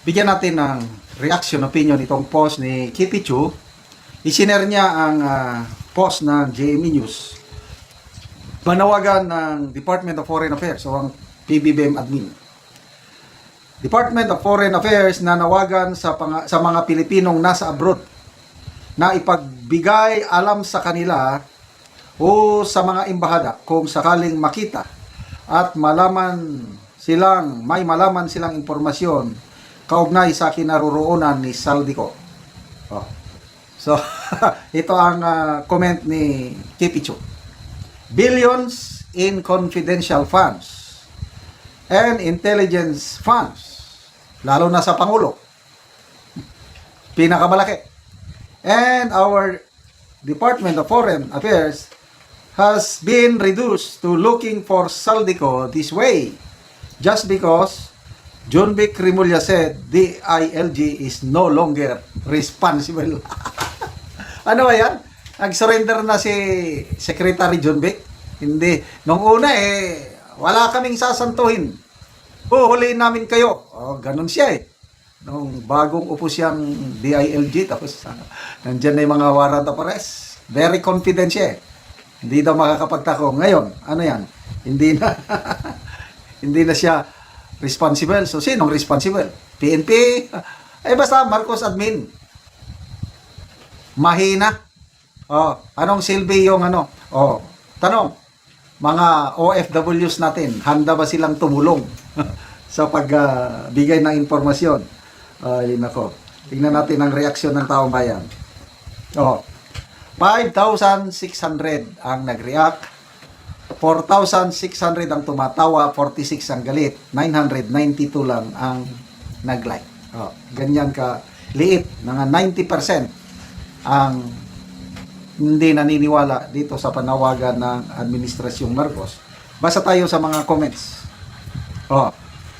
bigyan natin ng reaction, opinion itong post ni Kitty Chu. Isinare niya ang post ng GMA News. Manawagan ng Department of Foreign Affairs o ang PBBM admin. Department of Foreign Affairs nanawagan sa mga Pilipinong nasa abroad na ipagbigay alam sa kanila o sa mga embahada kung sakaling makita at may malaman silang impormasyon kaugnay sa kinaroroonan ni Saldico. Oh. So, ito ang comment ni Kipicho. Billions in confidential funds and intelligence funds, lalo na sa Pangulo, pinakamalaki. And our Department of Foreign Affairs has been reduced to looking for Saldico this way just because John Vic Rimulya said DILG is no longer responsible. Ano ba yan? Nag-surrender na si Secretary John Vic? Hindi. Nung una wala kaming sasantuhin. Huhuliin namin kayo. Ganun siya Nung bagong upo siyang DILG, tapos nandyan na yung mga warrant of arrest. Very confident siya Hindi daw makakapagtako. Ngayon, ano yan? Hindi na, hindi na siya responsible. So, sinong responsible? PNP? Basta Marcos admin. Mahina. Anong silbi yung tanong, mga OFWs natin, handa ba silang tumulong sa pagbigay ng informasyon? Ay, nako. Tingnan natin ang reaksyon ng taong bayan. 5,600 ang nag-react, 4,600 ang tumatawa, 46 ang galit, 992 lang ang nag-like. Ganyan ka liit, mga 90% ang hindi naniniwala dito sa panawagan ng Administrasyong Marcos. Basta tayo sa mga comments.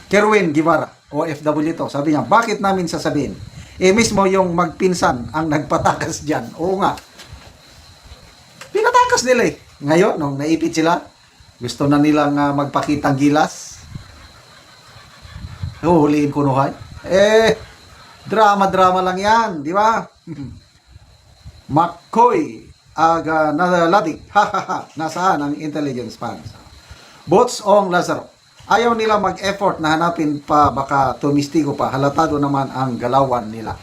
Kerwin Guevara, OFW to, sabi niya, bakit namin sasabihin? Mismo yung magpinsan ang nagpatakas dyan. Oo nga. Pinatakas nila Ngayon, nung naipit sila, gusto na nilang magpakitang gilas. Huhuliin kunuhan. Drama-drama lang yan, di ba? McCoy Naladik, nasaan ang intelligence funds? Bots Ong Lazaro, ayaw nila mag-effort na hanapin pa, baka tumistigo pa, halatado naman ang galawan nila.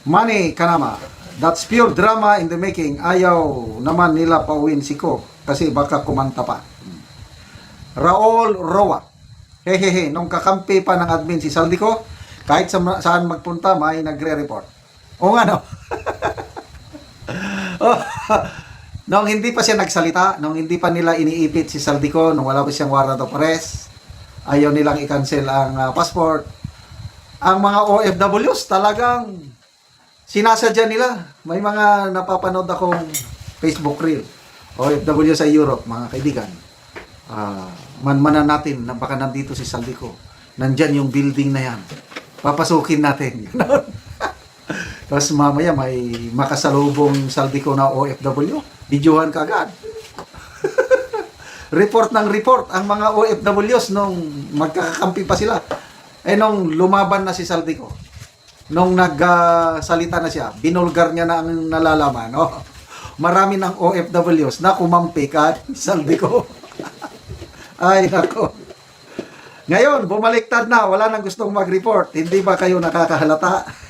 Manny Kanama, that's pure drama in the making, ayaw naman nila pauwin si Ko, kasi baka kumanta pa. Raul Roa, hehehe, nung kakampi pa ng admin si Saldico, kahit saan magpunta, may nagre-report. O nga no? Nung hindi pa siya nagsalita, nung hindi pa nila iniipit si Saldico, nung wala pa siyang warrant of arrest, ayaw nilang i-cancel ang passport. Ang mga OFWs talagang sinasadya nila. May mga napapanood akong Facebook reel. OFW sa Europe, mga kaibigan. Manmanan natin na baka nandito si Saldico. Nandyan yung building na yan. Papasukin natin. Tapos mamaya may makasalubong Saldico na OFW, videohan ka agad. Report ng report ang mga OFWs nung magkakakampi pa sila. Nung lumaban na si Saldico, nung nagsalita na siya, binulgar niya na ang nalalaman. Marami ng OFWs na kumampi ka Saldico. Ay, nako. Ngayon, bumaliktad na, wala nang gustong mag-report. Hindi ba kayo nakakahalata?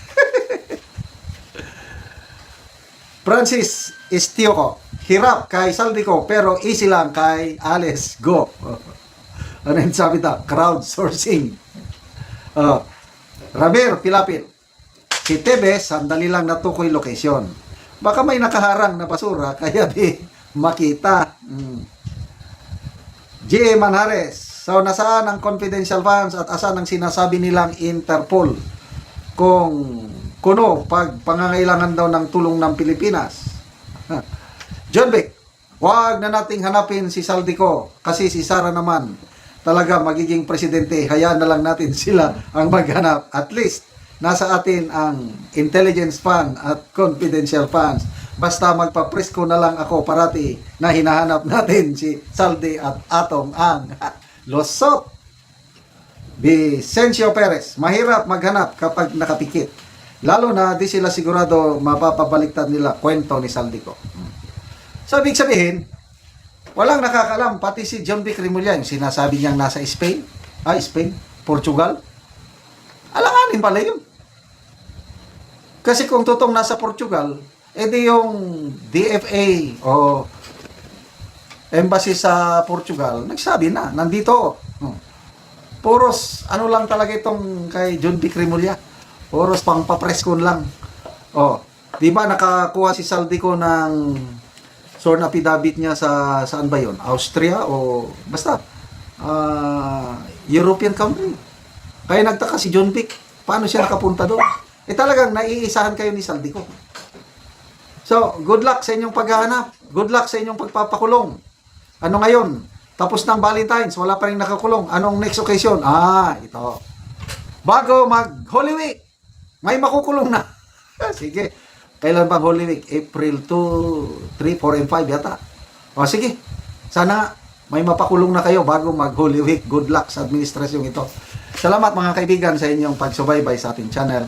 Francis Estioco, hirap kay Saldico pero easy lang kay Alice Go. Ano yung sabi ta? Crowdsourcing. Ramir Pilapil, si Tebes, sandali lang natukoy location. Baka may nakaharang na basura kaya di makita. G.A. Manhares, so nasaan ang confidential funds at asan ang sinasabi nilang Interpol? Kung kuno, pag pangangailangan daw ng tulong ng Pilipinas. John Vic, wag na nating hanapin si Saldico kasi si Sara naman talaga magiging presidente. Hayaan na lang natin sila ang maghanap. At least, nasa atin ang intelligence fund at confidential funds. Basta magpapresko na lang ako parati na hinahanap natin si Saldi at Atong ang losot. Vicencio Perez, mahirap maghanap kapag nakapikit. Lalo na di sila sigurado mapapabaliktad nila kwento ni Saldico. So, ibig sabihin, walang nakakalam, pati si John Vic Remulla, yung sinasabi niyang nasa Spain, Portugal, alanganin pala yun. Kasi kung totoong nasa Portugal, edi yung DFA o embassy sa Portugal, nagsabi na, nandito. Puros, ano lang talaga itong kay John Vic Remulla. Puros pang papreskon lang. Di ba nakakuha si Saldico ng sworn affidavit niya sa saan ba yun? Austria o basta European country. Kaya nagtaka si John Vic, paano siya nakapunta doon? Talagang naiisahan kayo ni Saldico. So, good luck sa inyong paghahanap. Good luck sa inyong pagpapakulong. Ano ngayon? Tapos ng Valentine's, wala pa rin nakakulong. Anong next occasion? Ito. Bago mag Holy Week, may makukulong na. Sige. Kailan bang Holy Week? April 2, 3, 4, and 5 yata. Sige. Sana may mapakulong na kayo bago mag Holy Week. Good luck sa administrasyong ito. Salamat mga kaibigan sa inyong pagsubaybay sa ating channel.